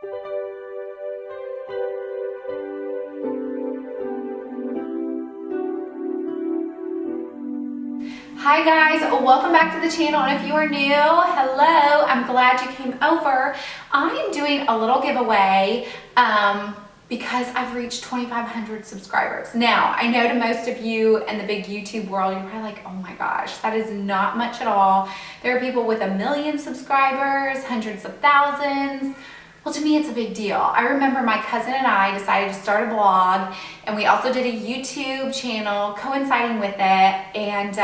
Hi guys, welcome back to the channel, and if you are new, hello, I'm glad you came over. I am doing a little giveaway because I've reached 2,500 subscribers. Now, I know to most of you in the big YouTube world, you're probably like, oh my gosh, that is not much at all. There are people with 1 million subscribers, hundreds of thousands. Well, to me, it's a big deal. I remember my cousin and I decided to start a blog, and we also did a YouTube channel coinciding with it, and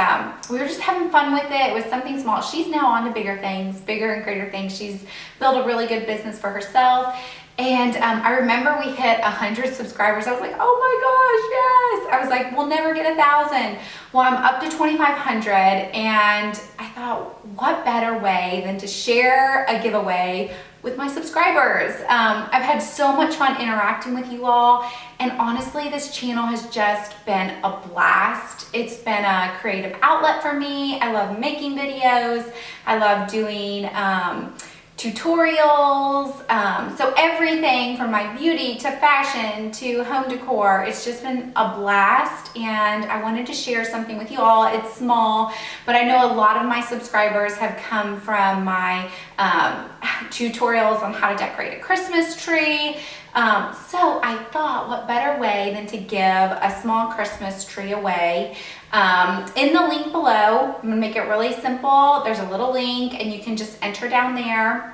we were just having fun with it. It was something small. She's now on to bigger things, bigger and greater things. She's built a really good business for herself, and I remember we hit 100 subscribers. I was like, oh my gosh, yes. I was like, we'll never get 1,000. Well, I'm up to 2,500, and I thought, what better way than to share a giveaway with my subscribers. I've had so much fun interacting with you all, and honestly, this channel has just been a blast. It's been a creative outlet for me. I love making videos. I love doing tutorials, so everything from my beauty to fashion to home decor. It's just been a blast, and I wanted to share something with you all. It's small, but I know a lot of my subscribers have come from my tutorials on how to decorate a Christmas tree. So I thought, what better way than to give a small Christmas tree away. In the link below, I'm gonna make it really simple. There's a little link, and you can just enter down there.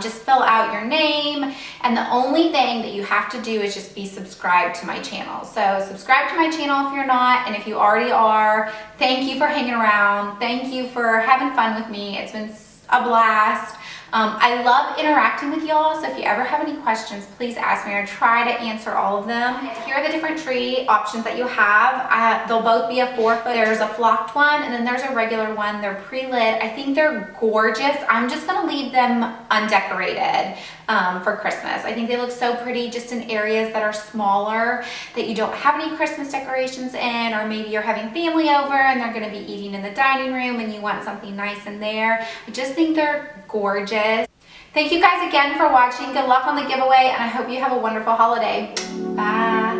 Just fill out your name, and the only thing that you have to do is just be subscribed to my channel. So subscribe to my channel if you're not, and if you already are, thank you for hanging around. Thank you for having fun with me. It's been a blast. I love interacting with y'all, so if you ever have any questions, please ask me. I try to answer all of them. Here are the different tree options that you have. They'll both be a 4-foot. There's a flocked one, and then there's a regular one. They're pre-lit. I think they're gorgeous. I'm just gonna leave them undecorated for Christmas. I think they look so pretty just in areas that are smaller, that you don't have any Christmas decorations in, or maybe you're having family over and they're gonna be eating in the dining room and you want something nice in there. I just think they're gorgeous. Thank you guys again for watching. Good luck on the giveaway, and I hope you have a wonderful holiday. Bye.